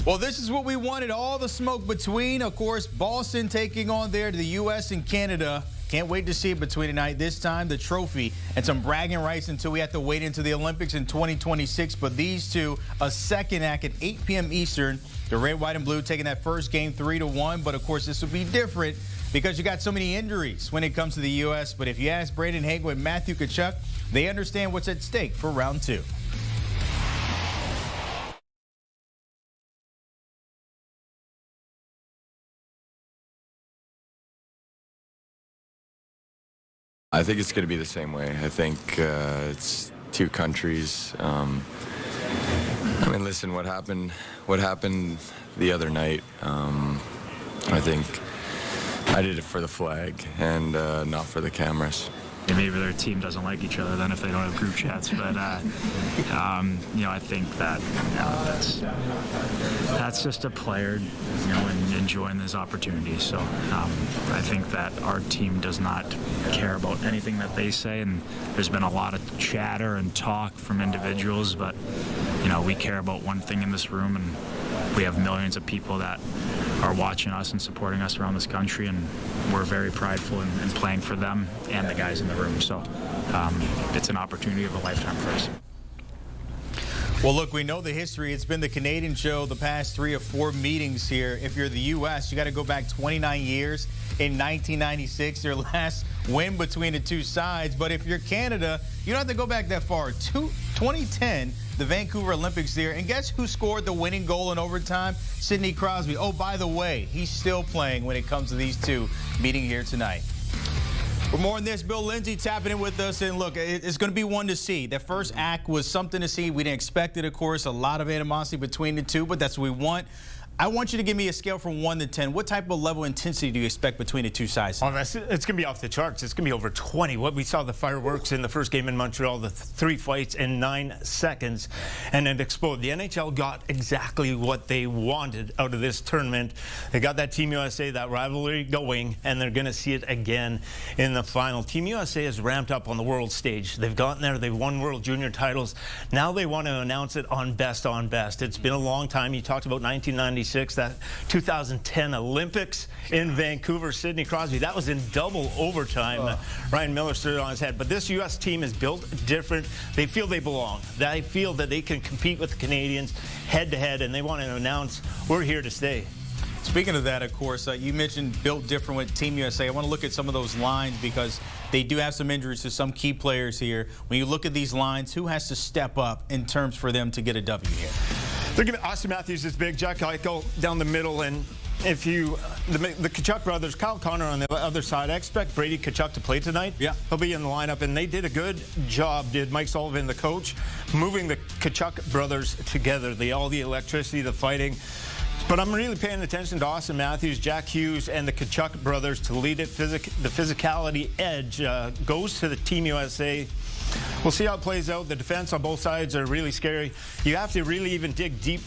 Well, this is what we wanted, all the smoke between, of course, Boston taking on there to the U.S. and Canada. Can't wait to see it between tonight. This time, the trophy and some bragging rights until we have to wait into the Olympics in 2026. But these two, a second act at 8 p.m. Eastern. The red, white, and blue taking that first game 3-1. But, of course, this will be different because you got so many injuries when it comes to the U.S. But if you ask Braden Hagel and Matthew Tkachuck, they understand what's at stake for round two. I think it's going to be the same way. I think it's two countries. I mean, listen, what happened the other night, I think I did it for the flag and not for the cameras. And maybe their team doesn't like each other then if they don't have group chats, but you know, I think that that's just a player, you know, enjoying this opportunity. So I think that our team does not care about anything that they say, and there's been a lot of chatter and talk from individuals, but you know, we care about one thing in this room, and we have millions of people that are watching us and supporting us around this country, and we're very prideful in playing for them and the guys in the room. So it's an opportunity of a lifetime for us. Well, look, we know the history. It's been the Canadian show the past 3 or 4 meetings here. If you're the U.S., you got to go back 29 years. In 1996, their last win between the two sides. But if you're Canada, you don't have to go back that far. 2010, the Vancouver Olympics there. And guess who scored the winning goal in overtime? Sidney Crosby. Oh, by the way, he's still playing when it comes to these two meeting here tonight. For more on this, Bill Lindsay tapping in with us. And look, it's going to be one to see. That first act was something to see. We didn't expect it, of course. A lot of animosity between the two, but that's what we want. I want you to give me a scale from 1 to 10. What type of level of intensity do you expect between the two sides? Oh, it's going to be off the charts. It's going to be over 20. What we saw the fireworks in the first game in Montreal, the 3 fights in 9 seconds, and it exploded. The NHL got exactly what they wanted out of this tournament. They got that Team USA, that rivalry going, and they're going to see it again in the final. Team USA has ramped up on the world stage. They've gotten there. They've won World Junior titles. Now they want to announce it on Best on Best. It's been a long time. You talked about 1996. That 2010 Olympics in Vancouver, Sidney Crosby, that was in double overtime. Ryan Miller stood on his head. But this U.S. team is built different. They feel they belong. They feel that they can compete with the Canadians head-to-head, and they want to announce we're here to stay. Speaking of that, of course, you mentioned built different with Team USA. I want to look at some of those lines because they do have some injuries to some key players here. When you look at these lines, who has to step up in terms for them to get a W here? They're giving Austin Matthews is big, Jack Eichel down the middle, and if you the Tkachuck brothers, Kyle Connor on the other side, I expect Brady Tkachuck to play tonight. Yeah, he'll be in the lineup, and they did a good job. Did Mike Sullivan, the coach, moving the Tkachuck brothers together? All the electricity, the fighting. But I'm really paying attention to Austin Matthews, Jack Hughes, and the Tkachuck brothers to lead it. The physicality edge goes to the Team USA. We'll see how it plays out. The defense on both sides are really scary. You have to really even dig deep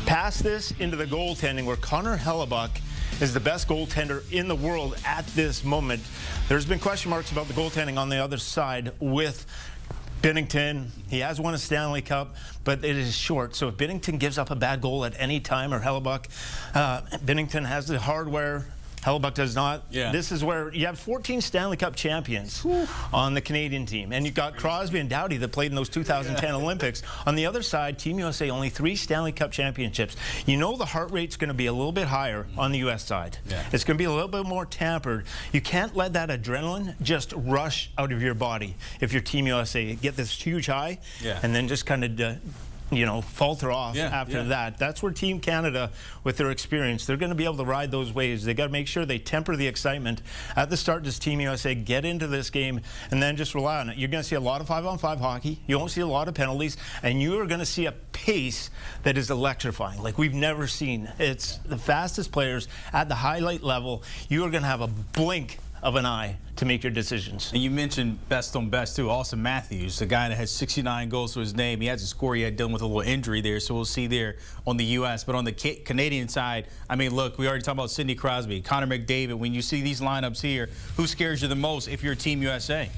past this into the goaltending, where Connor Hellebuyck is the best goaltender in the world at this moment. There's been question marks about the goaltending on the other side with Binnington. He has won a Stanley Cup, but it is short. So if Binnington gives up a bad goal at any time, or Hellebuyck, Binnington has the hardware. Hellebuyck does not. Yeah. This is where you have 14 Stanley Cup champions on the Canadian team. And you've got Crosby and Doughty that played in those 2010 Olympics. On the other side, Team USA, only 3 Stanley Cup championships. You know the heart rate's going to be a little bit higher on the U.S. side. Yeah. It's going to be a little bit more tampered. You can't let that adrenaline just rush out of your body if you're Team USA. Get this huge high and then just kind of you know, falter off after that. That's where Team Canada, with their experience, they're going to be able to ride those waves. They got to make sure they temper the excitement at the start. Does Team USA get into this game and then just rely on it? You're going to see a lot of 5-on-5 hockey. You won't see a lot of penalties, and you are going to see a pace that is electrifying, like we've never seen. It's the fastest players at the highlight level. You are going to have a blink of an eye to make your decisions. And you mentioned best on best too. Austin Matthews, the guy that has 69 goals to his name. He has a score. He had dealing with a little injury there, so we'll see there on the U.S. But on the Canadian side, I mean, look, we already talked about Sidney Crosby, Connor McDavid. When you see these lineups here, who scares you the most if you're Team USA?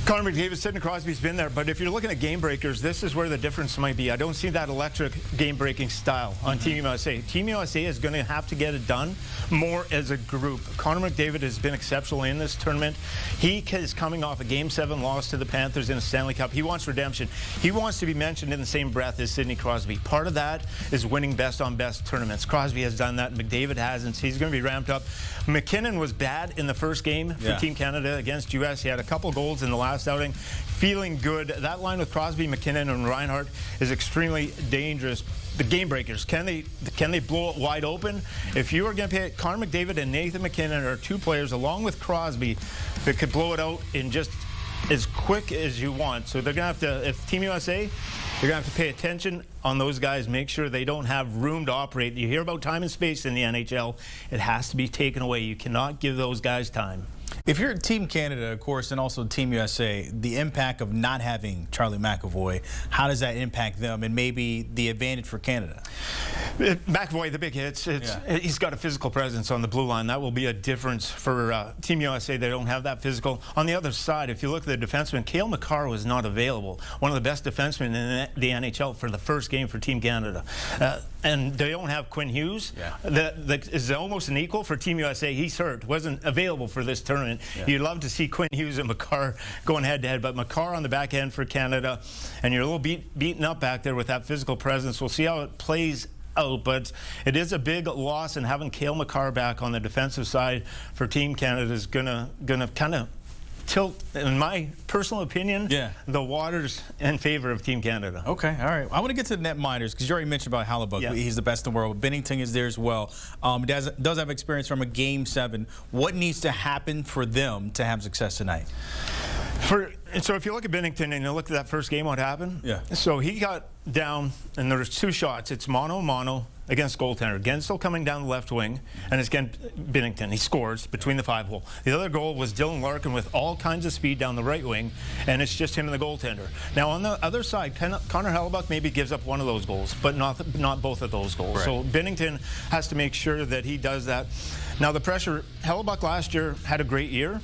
Connor McDavid, Sidney Crosby's been there, but if you're looking at game breakers, this is where the difference might be. I don't see that electric game-breaking style on Team USA. Team USA is going to have to get it done more as a group. Connor McDavid has been exceptional in this tournament. He is coming off a Game 7 loss to the Panthers in a Stanley Cup. He wants redemption. He wants to be mentioned in the same breath as Sidney Crosby. Part of that is winning best-on-best tournaments. Crosby has done that. McDavid hasn't. He's going to be ramped up. McKinnon was bad in the first game for Team Canada against U.S. He had a couple goals in the last outing. Feeling good. That line with Crosby, McKinnon, and Reinhart is extremely dangerous. The game breakers, can they blow it wide open? If you are going to pay Connor McDavid and Nathan McKinnon are two players along with Crosby that could blow it out in just as quick as you want. So they're going to have to, if Team USA, they're going to have to pay attention on those guys, make sure they don't have room to operate. You hear about time and space in the NHL. It has to be taken away. You cannot give those guys time. If you're Team Canada, of course, and also Team USA, the impact of not having Charlie McAvoy, how does that impact them and maybe the advantage for Canada? McAvoy, the big hits, he's got a physical presence on the blue line. That will be a difference for Team USA. They don't have that physical. On the other side, if you look at the defenseman, Cale Makar was not available. One of the best defensemen in the NHL for the first game for Team Canada. And they don't have Quinn Hughes. That is almost an equal for Team USA. He's hurt, wasn't available for this tournament. You'd love to see Quinn Hughes and Makar going head-to-head, but Makar on the back end for Canada, and you're a little beaten up back there with that physical presence. We'll see how it plays out, but it is a big loss, and having Cale Makar back on the defensive side for Team Canada is gonna kind of tilt, in my personal opinion, the waters in favor of Team Canada. Okay, all right. I want to get to the net minors because you already mentioned about Hellebuyck. He's the best in the world. Bennington is there as well. Does have experience from a Game 7. What needs to happen for them to have success tonight? So if you look at Bennington and you look at that first game, what happened? So he got down, and there's two shots. It's mono against goaltender. Gensel coming down the left wing, and it's again Bennington. He scores between the 5-hole. The other goal was Dylan Larkin with all kinds of speed down the right wing, and it's just him and the goaltender. Now on the other side, Connor Hellebuyck maybe gives up one of those goals, but not both of those goals. Right. So Bennington has to make sure that he does that. Now the pressure, Hellebuyck last year had a great year,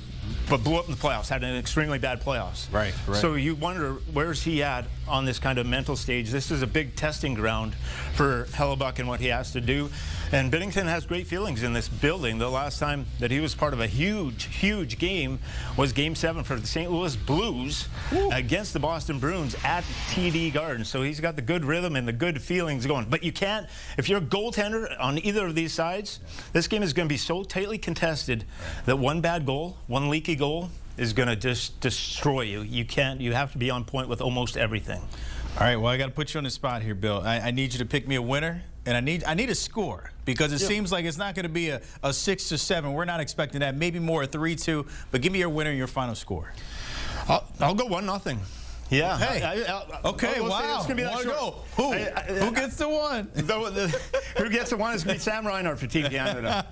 but blew up in the playoffs, had an extremely bad playoffs. Right. So you wonder, where's he at on this kind of mental stage? This is a big testing ground for Hellebuyck and what he has to do. And Bennington has great feelings in this building. The last time that he was part of a huge game was Game 7 for the St. Louis Blues against the Boston Bruins at TD Garden. So he's got the good rhythm and the good feelings going. But you can't, if you're a goaltender on either of these sides, this game is going to be so tightly contested that one bad goal, one leaky goal is going to just destroy you. You have to be on point with almost everything. All right, well, I got to put you on the spot here, Bill. I need you to pick me a winner, and I need a score because it seems like it's not going to be a 6-7. We're not expecting that. Maybe more a 3-2. But give me your winner and your final score. I'll go 1-0. Yeah. Hey. Okay. Wow. It's gonna be that goal. Who gets the one? Who gets the one is going to be Sam Reinhart for Team Canada.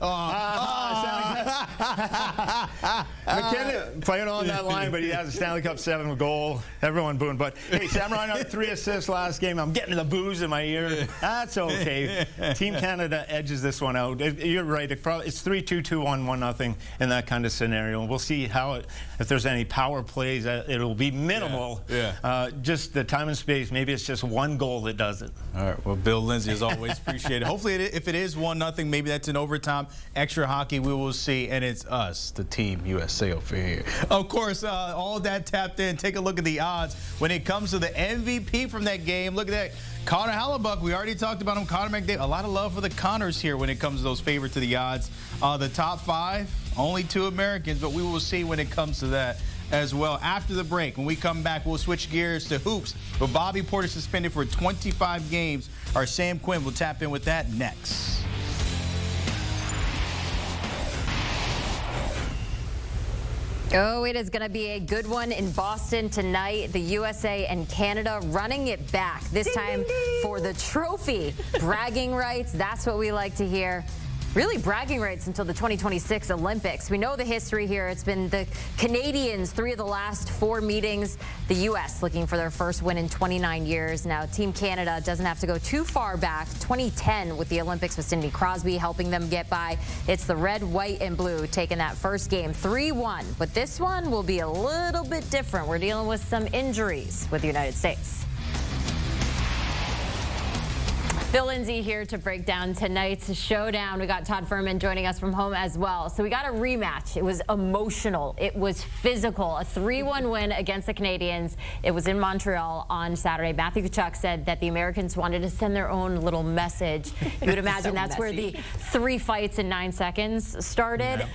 McKinnon playing on that line, but he has a Stanley Cup 7 goal. Everyone booing. But hey, Sam Reinhart 3 assists last game. I'm getting the booze in my ear. That's okay. Team Canada edges this one out. You're right. It's 3-2, 2-1, 1-0 in that kind of scenario. We'll see how if there's any power plays. It'll be minimal. Just the time and space. Maybe it's just one goal that does it. All right. Well, Bill, Lindsay, as always, appreciate it. Hopefully, if it is 1-0, maybe that's in overtime. Extra hockey, we will see. And it's us, the Team USA over here. Of course, all that tapped in. Take a look at the odds when it comes to the MVP from that game. Look at that. Connor Hellebuyck, we already talked about him. Connor McDavid, a lot of love for the Connors here when it comes to those favorites to the odds. The top 5, only 2 Americans, but we will see when it comes to that as well. After the break, when we come back, we'll switch gears to hoops. But Bobby Porter suspended for 25 games. Our Sam Quinn will tap in with that next. Oh, it is going to be a good one in Boston tonight. The USA and Canada running it back, this time for the trophy. Bragging rights, that's what we like to hear. really bragging rights until the 2026 Olympics. We know the history here. It's been the Canadians 3 of the last 4 meetings. The U.S. looking for their first win in 29 years. Now, Team Canada doesn't have to go too far back. 2010 with the Olympics with Sidney Crosby helping them get by. It's the red, white, and blue taking that first game 3-1. But this one will be a little bit different. We're dealing with some injuries with the United States. Bill Lindsay here to break down tonight's showdown. We got Todd Fuhrman joining us from home as well. So we got a rematch. It was emotional. It was physical. A 3-1 win against the Canadians. It was in Montreal on Saturday. Matthew Tkachuk said that the Americans wanted to send their own little message. You would imagine that's where the 3 fights in 9 seconds started. Yeah.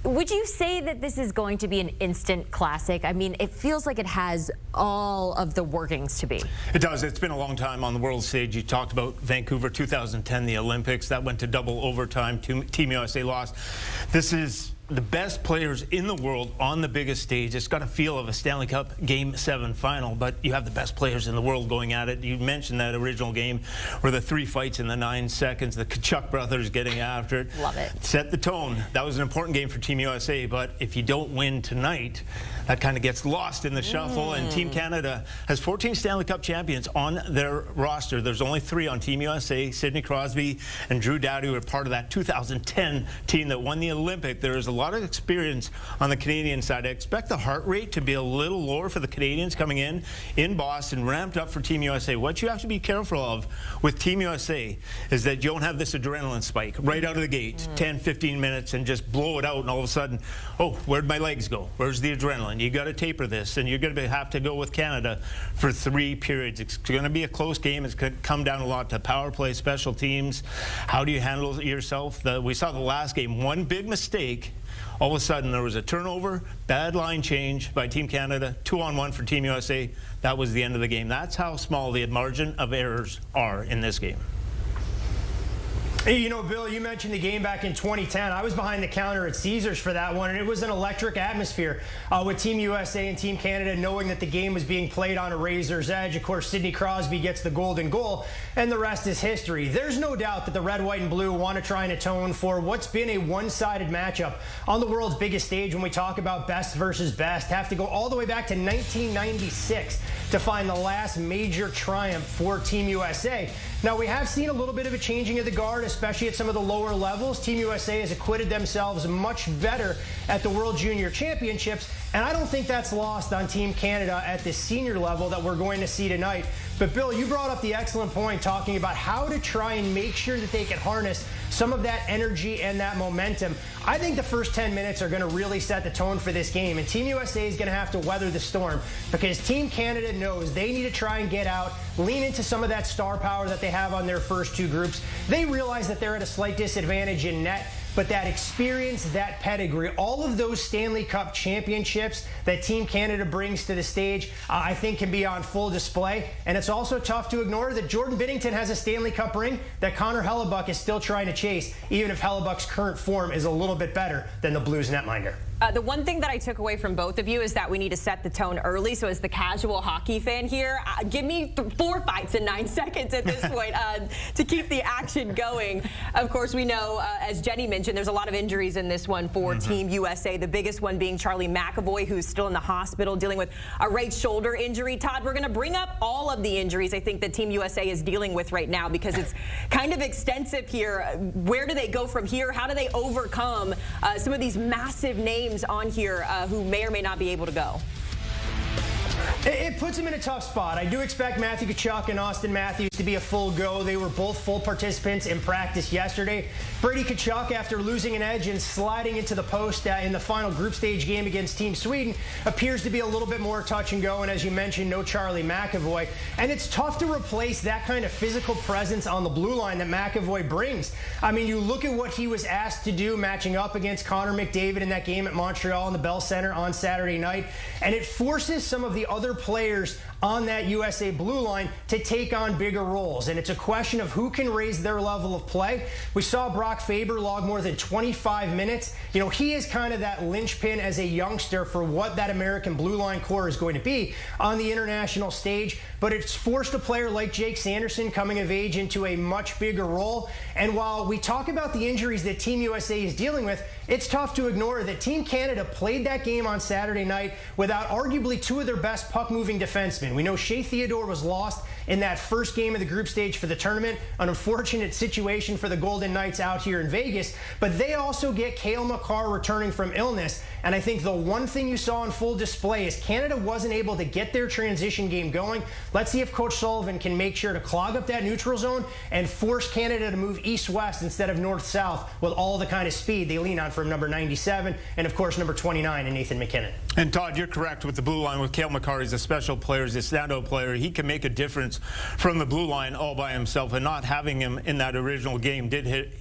Would you say that this is going to be an instant classic? I mean, it feels like it has all of the workings to be. It does. It's been a long time on the world stage. You talked about Vancouver 2010, the Olympics. That went to double overtime. Team USA lost. This is the best players in the world on the biggest stage. It's got a feel of a Stanley Cup Game 7 final, but you have the best players in the world going at it. You mentioned that original game where the 3 fights in the 9 seconds, the Tkachuk brothers getting after it. Love it. Set the tone. That was an important game for Team USA, but if you don't win tonight, that kind of gets lost in the shuffle. And Team Canada has 14 Stanley Cup champions on their roster. There's only 3 on Team USA. Sidney Crosby and Drew Doughty were part of that 2010 team that won the Olympic. There is a lot of experience on the Canadian side. I expect the heart rate to be a little lower for the Canadians coming in Boston, ramped up for Team USA. What you have to be careful of with Team USA is that you don't have this adrenaline spike right out of the gate, 10, 15 minutes, and just blow it out, and all of a sudden, oh, where'd my legs go? Where's the adrenaline? You got to taper this, and you're going to have to go with Canada for 3 periods. It's going to be a close game. It's going to come down a lot to power play, special teams. How do you handle yourself? We saw the last game, one big mistake. All of a sudden, there was a turnover, bad line change by Team Canada, 2-on-1 for Team USA. That was the end of the game. That's how small the margin of errors are in this game. Hey, you know, Bill, you mentioned the game back in 2010. I was behind the counter at Caesars for that one, and it was an electric atmosphere with Team USA and Team Canada, knowing that the game was being played on a razor's edge. Of course, Sidney Crosby gets the golden goal, and the rest is history. There's no doubt that the red, white, and blue want to try and atone for what's been a one-sided matchup on the world's biggest stage. When we talk about best versus best, have to go all the way back to 1996 to find the last major triumph for Team USA. Now, we have seen a little bit of a changing of the guard, especially at some of the lower levels. Team USA has acquitted themselves much better at the World Junior Championships, and I don't think that's lost on Team Canada at the senior level that we're going to see tonight. But, Bill, you brought up the excellent point talking about how to try and make sure that they can harness some of that energy and that momentum. I think the first 10 minutes are going to really set the tone for this game, and Team USA is going to have to weather the storm because Team Canada knows they need to try and get out, lean into some of that star power that they have on their first 2 groups. They realize that they're at a slight disadvantage in net, but that experience, that pedigree, all of those Stanley Cup championships that Team Canada brings to the stage, I think can be on full display. And it's also tough to ignore that Jordan Binnington has a Stanley Cup ring that Connor Hellebuyck is still trying to chase, even if Hellebuck's current form is a little bit better than the Blues netminder. The one thing that I took away from both of you is that we need to set the tone early. So as the casual hockey fan here, give me 4 fights in 9 seconds at this point to keep the action going. Of course, we know, as Jenny mentioned, there's a lot of injuries in this one for Team USA. The biggest one being Charlie McAvoy, who's still in the hospital dealing with a right shoulder injury. Todd, we're going to bring up all of the injuries I think that Team USA is dealing with right now because it's kind of extensive here. Where do they go from here? How do they overcome some of these massive names on here who may or may not be able to go? It puts him in a tough spot. I do expect Matthew Tkachuk and Austin Matthews to be a full go. They were both full participants in practice yesterday. Brady Tkachuck, after losing an edge and sliding into the post in the final group stage game against Team Sweden, appears to be a little bit more touch and go. And as you mentioned, no Charlie McAvoy. And it's tough to replace that kind of physical presence on the blue line that McAvoy brings. I mean, you look at what he was asked to do matching up against Connor McDavid in that game at Montreal in the Bell Center on Saturday night, and it forces some of the other players on that USA blue line to take on bigger roles. And it's a question of who can raise their level of play. We saw Brock Faber log more than 25 minutes. You know, he is kind of that linchpin as a youngster for what that American blue line core is going to be on the international stage. But it's forced a player like Jake Sanderson coming of age into a much bigger role. And while we talk about the injuries that Team USA is dealing with, it's tough to ignore that Team Canada played that game on Saturday night without arguably two of their best puck-moving defensemen. We know Shea Theodore was lost in that first game of the group stage for the tournament, an unfortunate situation for the Golden Knights out here in Vegas, but they also get Cale Makar returning from illness. And I think the one thing you saw on full display is Canada wasn't able to get their transition game going. Let's see if Coach Sullivan can make sure to clog up that neutral zone and force Canada to move east-west instead of north-south with all the kind of speed they lean on from number 97 and, of course, number 29 in Nathan McKinnon. And, Todd, you're correct with the blue line. With Cale Makar, he's a special player. He's a standout player. He can make a difference from the blue line all by himself, and not having him in that original game did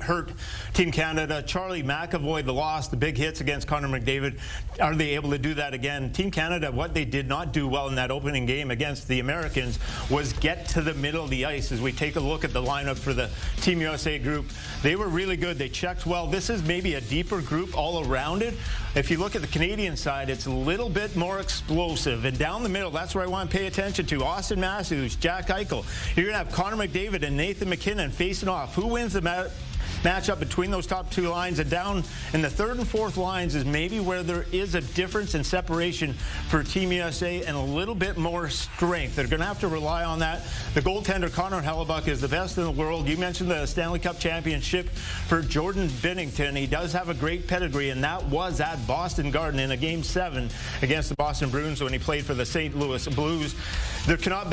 hurt Team Canada. Charlie McAvoy, the loss, the big hits against Connor McDavid. Are they able to do that again? Team Canada, what they did not do well in that opening game against the Americans was get to the middle of the ice. As we take a look at the lineup for the Team USA group, they were really good. They checked well. This is maybe a deeper group all around it. If you look at the Canadian side, it's a little bit more explosive. And down the middle, that's where I want to pay attention to. Austin Matthews, Jack Eichel. You're going to have Connor McDavid and Nathan McKinnon facing off. Who wins the matchup between those top two lines? And down in the third and fourth lines is maybe where there is a difference in separation for Team USA and a little bit more strength. They're going to have to rely on that. The goaltender, Connor Hellebuyck, is the best in the world. You mentioned the Stanley Cup championship for Jordan Binnington. He does have a great pedigree, and that was at Boston Garden in a Game 7 against the Boston Bruins when he played for the St. Louis Blues. There cannot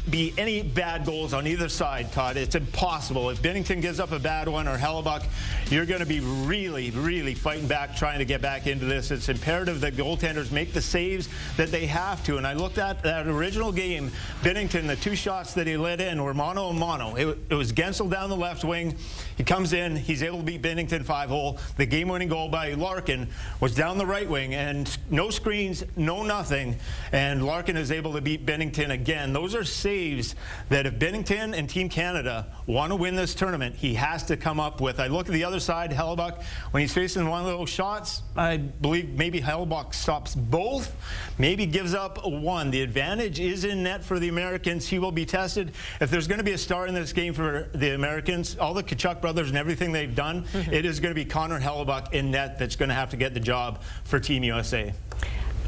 be any bad goals on either side, Todd. It's impossible. If Binnington gives up a bad one or Hellebuyck, you're going to be really, really fighting back, trying to get back into this. It's imperative that goaltenders make the saves that they have to. And I looked at that original game. Binnington, the two shots that he let in were mano a mano. It was Gensel down the left wing. He comes in. He's able to beat Binnington 5-hole. The game-winning goal by Larkin was down the right wing, and no screens, no nothing. And Larkin is able to beat Binnington again. Those are saves that if Binnington and Team Canada want to win this tournament, he has to come up with. I look at the other side, Hellebuyck, when he's facing one of those shots, I believe maybe Hellebuyck stops both, maybe gives up one. The advantage is in net for the Americans. He will be tested. If there's going to be a star in this game for the Americans, all the Tkachuck brothers and everything they've done, it is going to be Connor Hellebuyck in net that's going to have to get the job for Team USA.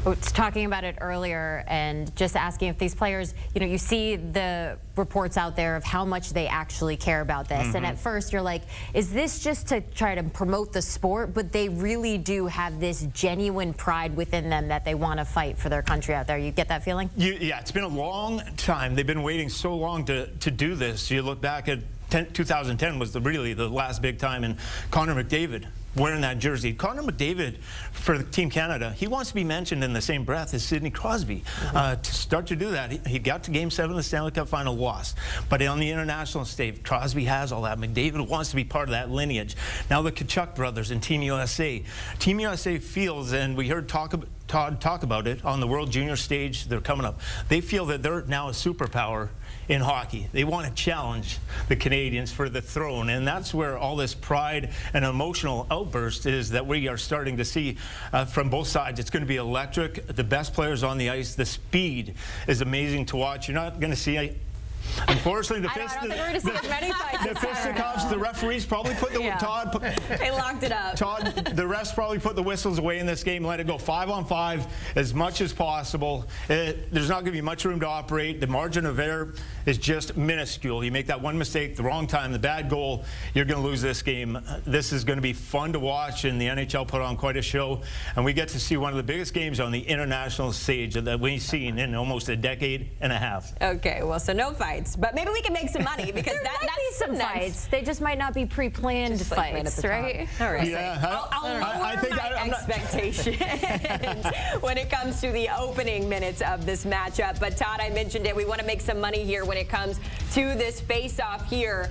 I was talking about it earlier and just asking if these players, you know, you see the reports out there of how much they actually care about this. And at first you're like, is this just to try to promote the sport? But they really do have this genuine pride within them that they want to fight for their country out there. You get that feeling? Yeah, it's been a long time. They've been waiting so long to do this. You look back at 2010 was really the last big time, and Connor McDavid wearing that jersey. Connor McDavid for Team Canada, he wants to be mentioned in the same breath as Sidney Crosby. To start to do that, he got to Game 7 of the Stanley Cup final, lost. But on the international stage, Crosby has all that. McDavid wants to be part of that lineage. Now the Tkachuck brothers and Team USA. Team USA feels, and we heard Todd talk about it on the World Junior stage, they're coming up. They feel that they're now a superpower in hockey. They want to challenge the Canadians for the throne, and that's where all this pride and emotional outburst is that we are starting to see from both sides. It's going to be electric. The best players on the ice. The speed is amazing to watch. You're not going to see unfortunately, the fisticuffs, the referees probably put the Todd. They locked it up. Todd, the refs probably put the whistles away in this game. Let it go 5-on-5 as much as possible. There's not going to be much room to operate. The margin of error is just minuscule. You make that one mistake, the wrong time, the bad goal, you're going to lose this game. This is going to be fun to watch, and the NHL put on quite a show. And we get to see one of the biggest games on the international stage that we've seen in almost a decade and a half. Okay, well, so no fight. fights, but maybe we can make some money because there that's might be some fights. They just might not be pre-planned fights, right? All right. Yeah, I'll lower my expectations when it comes to the opening minutes of this matchup. But Todd, I mentioned it. We want to make some money here when it comes to this face-off here.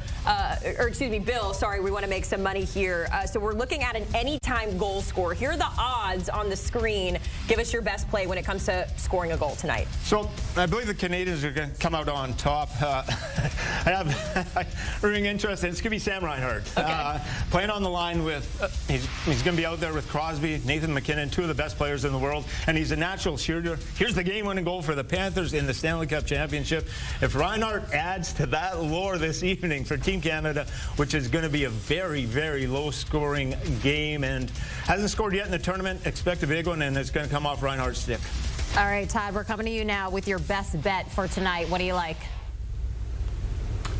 Or excuse me, Bill. Sorry, we want to make some money here. So we're looking at an anytime goal score. Here are the odds on the screen. Give us your best play when it comes to scoring a goal tonight. So I believe the Canadians are going to come out on top. I have ring interest, and it's going to be Sam Reinhart. Okay. Playing on the line with, he's going to be out there with Crosby, Nathan McKinnon, two of the best players in the world, and he's a natural shooter. Here's the game-winning goal for the Panthers in the Stanley Cup Championship. If Reinhart adds to that lore this evening for Team Canada, which is going to be a very, very low-scoring game, and hasn't scored yet in the tournament, expect a big one, and it's going to come off Reinhart's stick. All right, Todd, we're coming to you now with your best bet for tonight. What do you like?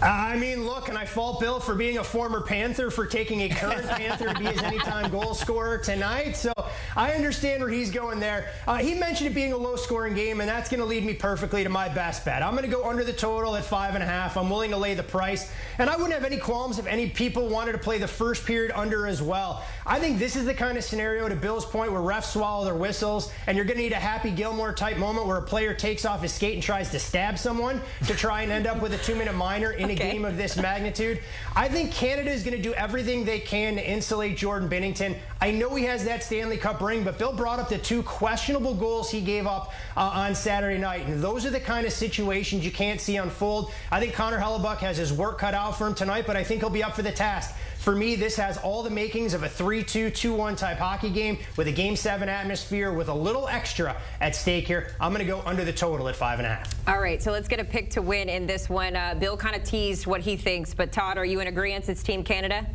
I mean, look, and I fault Bill for being a former Panther for taking a current Panther to be his anytime goal scorer tonight. So I understand where he's going there. He mentioned it being a low-scoring game, and that's going to lead me perfectly to my best bet. I'm going to go under the total at 5.5. I'm willing to lay the price, and I wouldn't have any qualms if any people wanted to play the first period under as well. I think this is the kind of scenario, to Bill's point, where refs swallow their whistles, and you're going to need a Happy Gilmore-type moment where a player takes off his skate and tries to stab someone to try and end up with a 2-minute minor in a game of this magnitude. I think Canada is going to do everything they can to insulate Jordan Binnington. I know he has that Stanley Cup ring, but Bill brought up the two questionable goals he gave up on Saturday night, and those are the kind of situations you can't see unfold. I think Connor Hellebuck has his work cut out for him tonight, but I think he'll be up for the task. For me, this has all the makings of a 3-2, 2-1 type hockey game with a Game 7 atmosphere with a little extra at stake here. I'm going to go under the total at 5.5. All right, so let's get a pick to win in this one. Bill kind of teased what he thinks, but Todd, are you in agreement? It's Team Canada?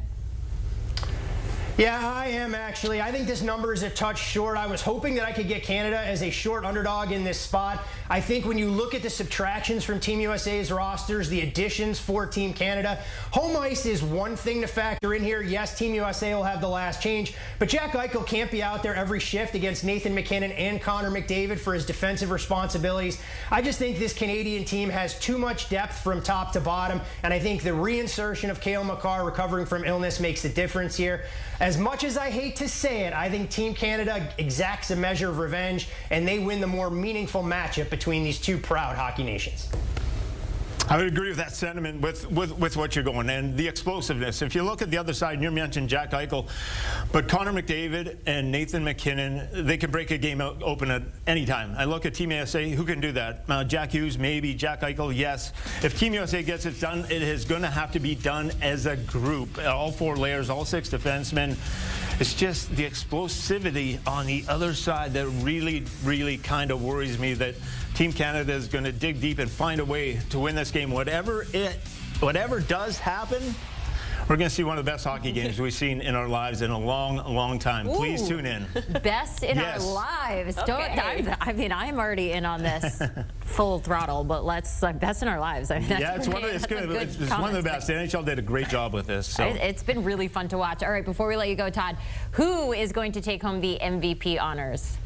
Yeah, I am actually. I think this number is a touch short. I was hoping that I could get Canada as a short underdog in this spot. I think when you look at the subtractions from Team USA's rosters, the additions for Team Canada, home ice is one thing to factor in here. Yes, Team USA will have the last change, but Jack Eichel can't be out there every shift against Nathan McKinnon and Connor McDavid for his defensive responsibilities. I just think this Canadian team has too much depth from top to bottom, and I think the reinsertion of Cale Makar recovering from illness makes the difference here. As much as I hate to say it, I think Team Canada exacts a measure of revenge, and they win the more meaningful matchup between these two proud hockey nations. I would agree with that sentiment with what you're going, and the explosiveness. If you look at the other side, and you mentioned Jack Eichel, but Connor McDavid and Nathan McKinnon, they can break a game open at any time. I look at Team USA, who can do that? Jack Hughes, maybe. Jack Eichel, yes. If Team USA gets it done, it is going to have to be done as a group. All four layers, all six defensemen. It's just the explosivity on the other side that really, really kind of worries me, that Team Canada is going to dig deep and find a way to win this game. Whatever does happen, we're going to see one of the best hockey games we've seen in our lives in a long, long time. Ooh. Please tune in. Best in Yes. our lives. Okay. I mean, I'm already in on this full throttle, but let's best in our lives. I mean, that's Yeah, it's one of the best. The NHL did a great job with this. So. It's been really fun to watch. All right, before we let you go, Todd, who is going to take home the MVP honors?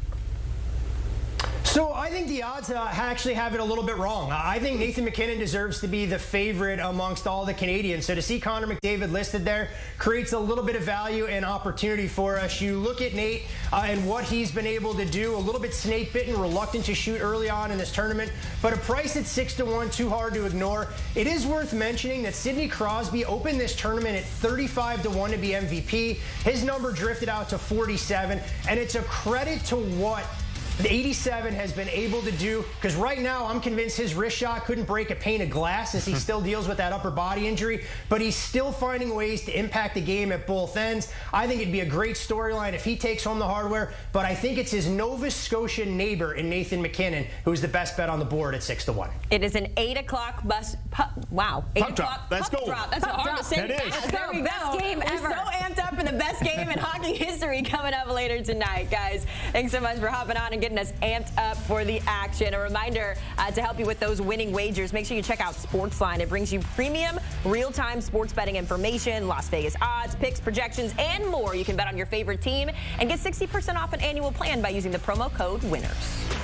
So I think the odds actually have it a little bit wrong. I think Nathan McKinnon deserves to be the favorite amongst all the Canadians. So to see Connor McDavid listed there creates a little bit of value and opportunity for us. You look at Nate and what he's been able to do, a little bit snake-bitten, reluctant to shoot early on in this tournament, but a price at 6-1, too hard to ignore. It is worth mentioning that Sidney Crosby opened this tournament at 35-1 to be MVP. His number drifted out to 47, and it's a credit to what the 87 has been able to do, because right now I'm convinced his wrist shot couldn't break a pane of glass as he still deals with that upper body injury, but he's still finding ways to impact the game at both ends. I think it'd be a great storyline if he takes home the hardware, but I think it's his Nova Scotia neighbor in Nathan McKinnon who's the best bet on the board at 6-1. It is an 8 o'clock bus. Wow. 8 Puck drop. Let's go. That's hard to say. That is. There we go. Best game We're ever. so amped up for the best game in hockey history coming up later tonight, guys. Thanks so much for hopping on and getting us amped up for the action. A reminder to help you with those winning wagers, make sure you check out Sportsline. It brings you premium, real-time sports betting information, Las Vegas odds, picks, projections, and more. You can bet on your favorite team and get 60% off an annual plan by using the promo code WINNERS.